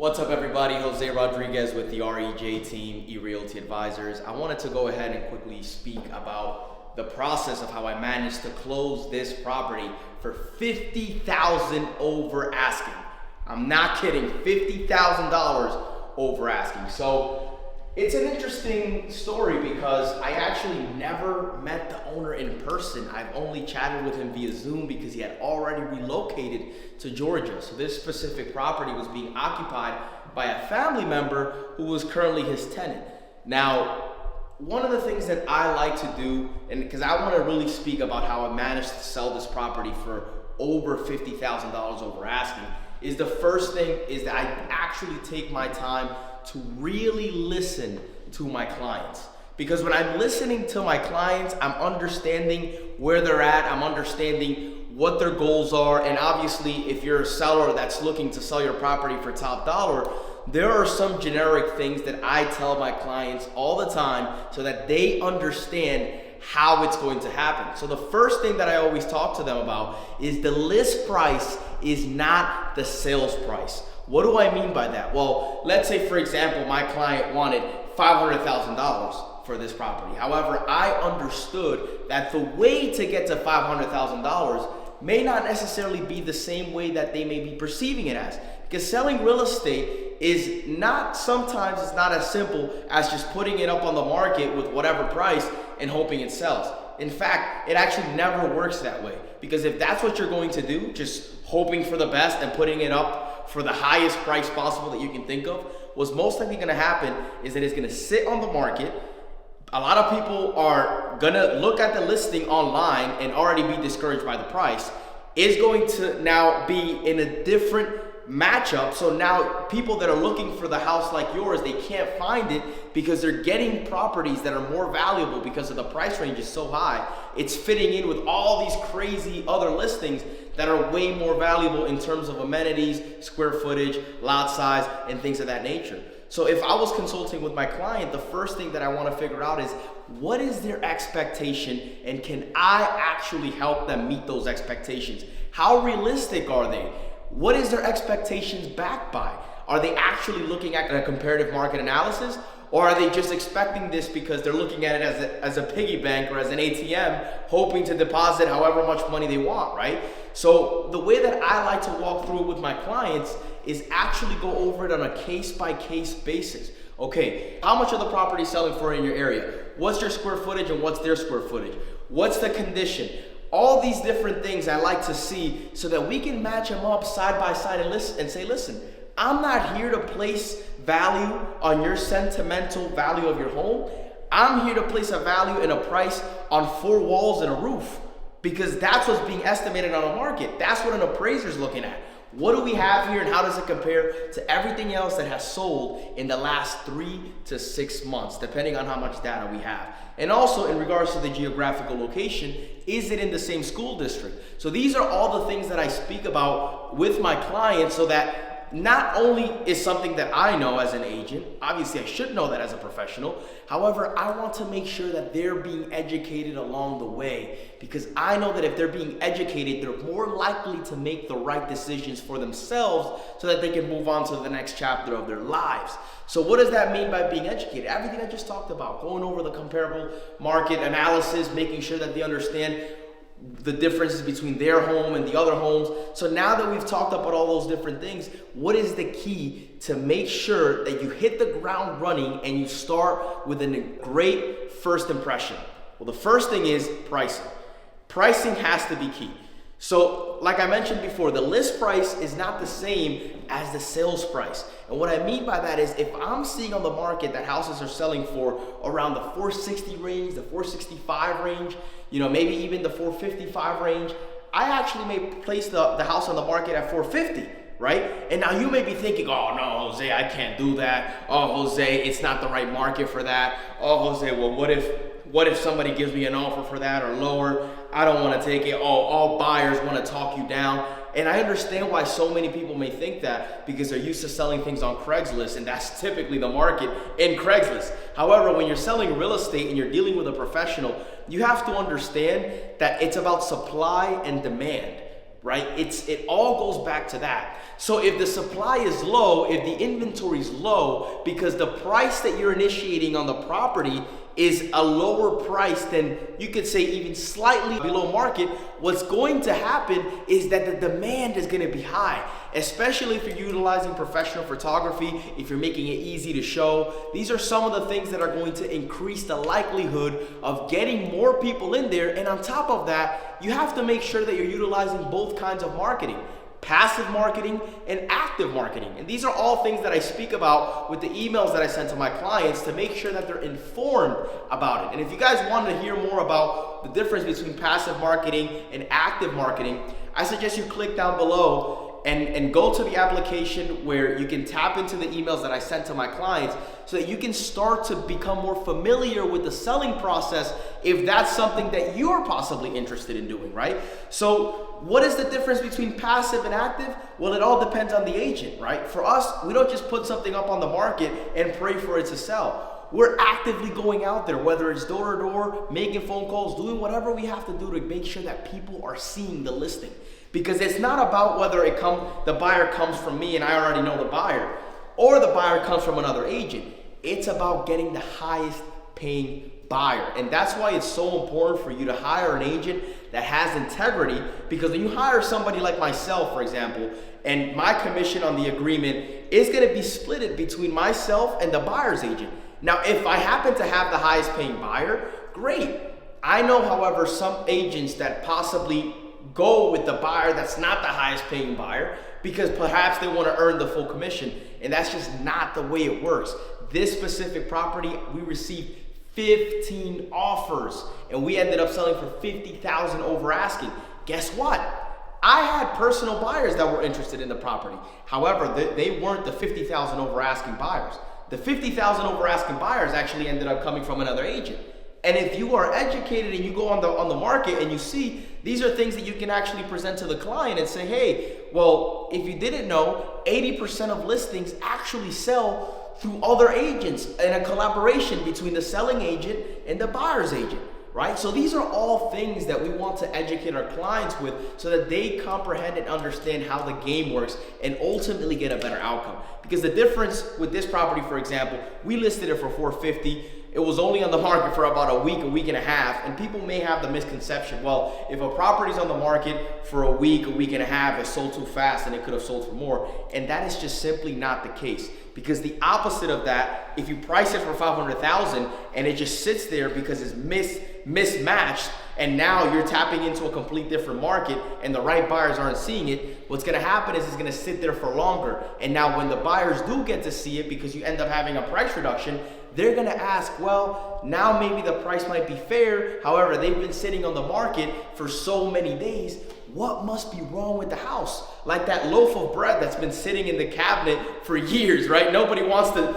What's up, everybody? Jose Rodriguez with the REJ team, eRealty Advisors. I wanted to go ahead and quickly speak about the process of how I managed to close this property for $50,000 over asking. I'm not kidding, $50,000 over asking. So it's an interesting story because I actually never met the owner in person. I've only chatted with him via Zoom because he had already relocated to Georgia. So this specific property was being occupied by a family member who was currently his tenant. Now, one of the things that I like to do, and because I want to really speak about how I managed to sell this property for over $50,000 over asking, is the first thing is that I actually take my time to really listen to my clients. Because when I'm listening to my clients, I'm understanding where they're at, I'm understanding what their goals are, and obviously if you're a seller that's looking to sell your property for top dollar, there are some generic things that I tell my clients all the time so that they understand how it's going to happen. So the first thing that I always talk to them about is the list price is not the sales price. What do I mean by that? Well, let's say, for example, my client wanted $500,000 for this property. However, I understood that the way to get to $500,000 may not necessarily be the same way that they may be perceiving it as. Because selling real estate is not, sometimes it's not as simple as just putting it up on the market with whatever price and hoping it sells. In fact, it actually never works that way. Because if that's what you're going to do, just hoping for the best and putting it up for the highest price possible that you can think of, what's most likely gonna happen is that it's gonna sit on the market. A lot of people are gonna look at the listing online and already be discouraged by the price. It's going to now be in a different matchup. So now people that are looking for the house like yours, they can't find it because they're getting properties that are more valuable because of the price range is so high. It's fitting in with all these crazy other listings that are way more valuable in terms of amenities, square footage, lot size, and things of that nature. So if I was consulting with my client, the first thing that I want to figure out is what is their expectation and can I actually help them meet those expectations? How realistic are they? What is their expectations backed by? Are they actually looking at a comparative market analysis? Or are they just expecting this because they're looking at it as a piggy bank or as an ATM, hoping to deposit however much money they want, right? So the way that I like to walk through it with my clients is actually go over it on a case-by-case basis. Okay, how much are the property selling for in your area? What's your square footage and what's their square footage? What's the condition? All these different things I like to see so that we can match them up side by side and listen and say, listen, I'm not here to place value on your sentimental value of your home. I'm here to place a value and a price on 4 walls and a roof because that's what's being estimated on the market. That's what an appraiser's looking at. What do we have here and how does it compare to everything else that has sold in the last 3 to 6 months, depending on how much data we have. And also in regards to the geographical location, is it in the same school district? So these are all the things that I speak about with my clients so that not only is something that I know as an agent, obviously I should know that as a professional, however, I want to make sure that they're being educated along the way because I know that if they're being educated, they're more likely to make the right decisions for themselves so that they can move on to the next chapter of their lives. So what does that mean by being educated? Everything I just talked about, going over the comparable market analysis, making sure that they understand the differences between their home and the other homes. So now that we've talked about all those different things, what is the key to make sure that you hit the ground running and you start with a great first impression? Well, the first thing is pricing. Pricing has to be key. So like I mentioned before, the list price is not the same as the sales price. And what I mean by that is if I'm seeing on the market that houses are selling for around the 460 range, the 465 range, maybe even the 455 range, I actually may place the house on the market at 450, right? And now you may be thinking, oh no, Jose, I can't do that. Oh, Jose, it's not the right market for that. Oh, Jose, well, what if somebody gives me an offer for that or lower? I don't want to take it. Oh, all buyers want to talk you down. And I understand why so many people may think that because they're used to selling things on Craigslist and that's typically the market in Craigslist. However, when you're selling real estate and you're dealing with a professional, you have to understand that it's about supply and demand. right? It all goes back to that. So if the supply is low, if the inventory is low, because the price that you're initiating on the property is a lower price than, you could say, even slightly below market, what's going to happen is that the demand is going to be high, especially if you're utilizing professional photography, if you're making it easy to show. These are some of the things that are going to increase the likelihood of getting more people in there. And on top of that, you have to make sure that you're utilizing both kinds of marketing: passive marketing and active marketing. And these are all things that I speak about with the emails that I send to my clients to make sure that they're informed about it. And if you guys want to hear more about the difference between passive marketing and active marketing, I suggest you click down below and go to the application where you can tap into the emails that I sent to my clients so that you can start to become more familiar with the selling process if that's something that you're possibly interested in doing, right? So what is the difference between passive and active? Well, it all depends on the agent, right? For us, we don't just put something up on the market and pray for it to sell. We're actively going out there, whether it's door to door, making phone calls, doing whatever we have to do to make sure that people are seeing the listing. Because it's not about whether the buyer comes from me and I already know the buyer, or the buyer comes from another agent. It's about getting the highest paying buyer. And that's why it's so important for you to hire an agent that has integrity, because when you hire somebody like myself, for example, and my commission on the agreement is going to be split between myself and the buyer's agent. Now, if I happen to have the highest paying buyer, great. I know, however, some agents that possibly go with the buyer that's not the highest paying buyer because perhaps they want to earn the full commission, and that's just not the way it works. This specific property, we received 15 offers and we ended up selling for $50,000 over asking. Guess what? I had personal buyers that were interested in the property. However, they weren't the $50,000 over asking buyers. The $50,000 over asking buyers actually ended up coming from another agent. And if you are educated and you go on the market and you see, these are things that you can actually present to the client and say, hey, well, if you didn't know, 80% of listings actually sell through other agents in a collaboration between the selling agent and the buyer's agent, right? So these are all things that we want to educate our clients with so that they comprehend and understand how the game works and ultimately get a better outcome. Because the difference with this property, for example, we listed it for $450. It was only on the market for about a week and a half, and people may have the misconception, well, if a property's on the market for a week and a half, it sold too fast and it could have sold for more. And that is just simply not the case. Because the opposite of that, if you price it for $500,000 and it just sits there because it's mismatched, and now you're tapping into a complete different market and the right buyers aren't seeing it, what's gonna happen is it's gonna sit there for longer. And now when the buyers do get to see it, because you end up having a price reduction, they're gonna ask, well, now maybe the price might be fair. However, they've been sitting on the market for so many days. What must be wrong with the house? Like that loaf of bread that's been sitting in the cabinet for years, right? Nobody wants to,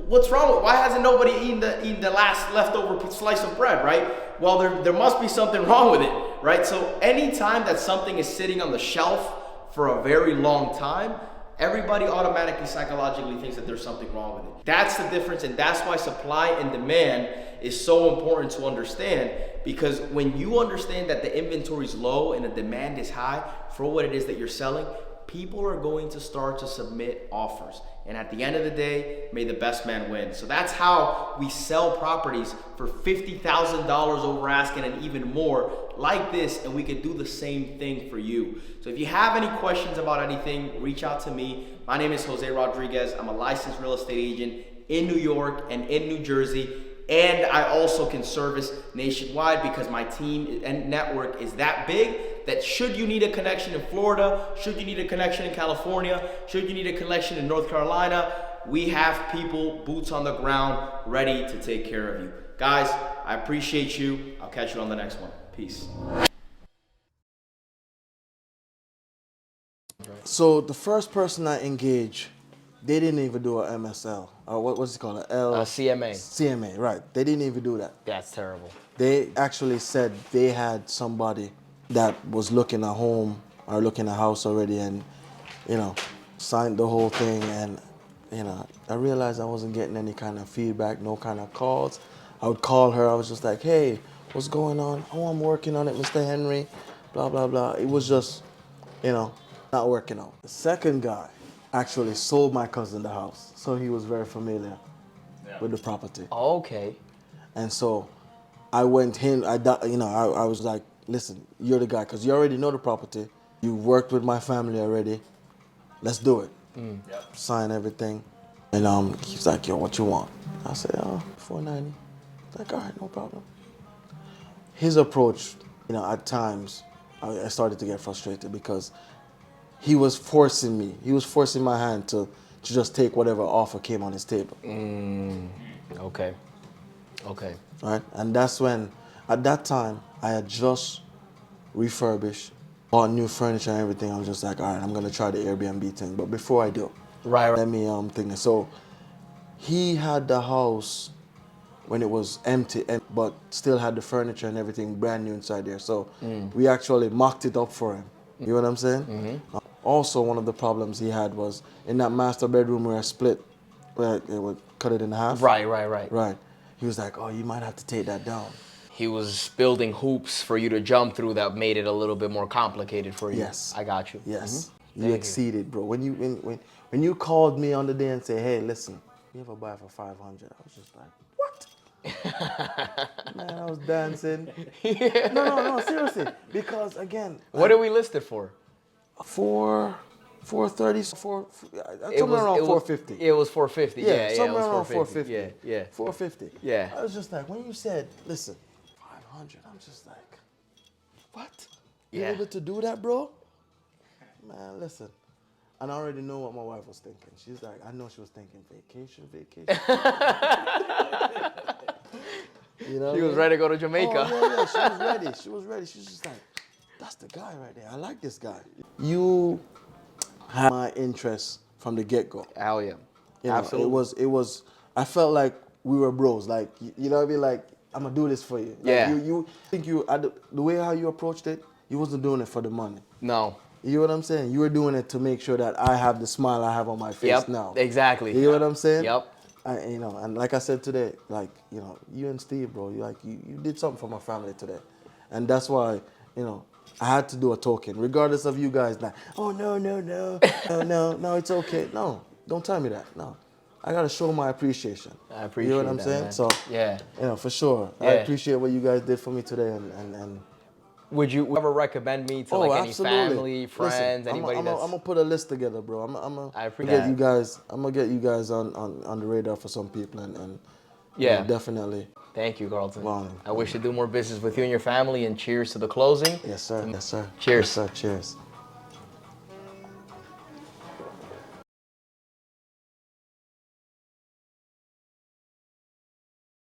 what's wrong with, why hasn't nobody eaten the last leftover slice of bread, right? Well, there must be something wrong with it, right? So anytime that something is sitting on the shelf for a very long time, everybody automatically psychologically thinks that there's something wrong with it. That's the difference, and that's why supply and demand is so important to understand, because when you understand that the inventory is low and the demand is high for what it is that you're selling, people are going to start to submit offers. And at the end of the day, may the best man win. So that's how we sell properties for $50,000 over asking and even more like this, and we could do the same thing for you. So if you have any questions about anything, reach out to me. My name is Jose Rodriguez. I'm a licensed real estate agent in New York and in New Jersey. And I also can service nationwide because my team and network is that big that should you need a connection in Florida, should you need a connection in California, should you need a connection in North Carolina, we have people, boots on the ground, ready to take care of you. Guys, I appreciate you. I'll catch you on the next one. Peace. So the first person I engaged, they didn't even do a MSL. What's it called? CMA. CMA, right. They didn't even do that. That's terrible. They actually said they had somebody that was looking at home or looking at house already and, signed the whole thing. And, I realized I wasn't getting any kind of feedback, no kind of calls. I would call her. I was just like, hey, what's going on? Oh, I'm working on it, Mr. Henry, blah, blah, blah. It was just you know, not working out. The second guy actually sold my cousin the house, so he was very familiar with the property. Okay. And so I went in, I was like, listen, you're the guy, because you already know the property. You worked with my family already. Let's do it. Sign everything. And he's like, yo, what you want? I said, $490. He's like, all right, no problem. His approach, at times, I started to get frustrated because he was forcing me. He was forcing my hand to just take whatever offer came on his table. Okay. Okay. Right? And that's when, at that time, I had just refurbished, bought new furniture and everything. I was just like, all right, I'm gonna try the Airbnb thing. But before I do, Right. let me think. So he had the house when it was empty, but still had the furniture and everything brand new inside there. So we actually mocked it up for him. You know what I'm saying? Also, one of the problems he had was in that master bedroom where I split, where it would cut it in half. Right. Right. He was like, oh, you might have to take that down. He was building hoops for you to jump through that made it a little bit more complicated for you. Yes. I got you. Yes. Thank You you. exceeded, bro. When you called me on the day and say, hey, listen, you ever buy for 500? I was just like, what? Man, I was dancing. No, seriously. Because again, What did we list it for? 430, somewhere around 450. It was 450. Yeah, it somewhere was around 450. 450. Yeah. 450. Yeah. I was just like, when you said, listen, 500, I'm just like, what? You Yeah. able to do that, bro? Man, listen. And I already know what my wife was thinking. She's like, I know she was thinking vacation. You know He was ready to go to Jamaica. Oh, yeah, she was ready. She was ready. She was just like, that's the guy right there. I like this guy. You had my interest from the get-go. Hell yeah. You know, Absolutely. it was, I felt like we were bros. Like, you know what I mean? Like, I'm going to do this for you. Like, Yeah. The way how you approached it, you wasn't doing it for the money. No. You know what I'm saying? You were doing it to make sure that I have the smile I have on my face Yep. now. Exactly. You know what I'm saying? Yep. And like I said today, like, you and Steve, bro, you did something for my family today. And that's why, I had to do a token, regardless of you guys like, oh, no, it's okay. No, don't tell me that, no. I gotta show my appreciation. I appreciate You know what I'm that, saying? man. So, Yeah. for sure. I Yeah. appreciate what you guys did for me today and Would you ever recommend me to any family, friends, Listen, anybody I'm that's... gonna put a list together, bro. I I'm appreciate gonna get you guys. I'm gonna get you guys on the radar for some people, and Yeah. definitely. Thank you, Carlton. Wow. I wish to do more business with you and your family, and cheers to the closing. Yes, sir. Yes, sir. Cheers. Yes, sir. Cheers.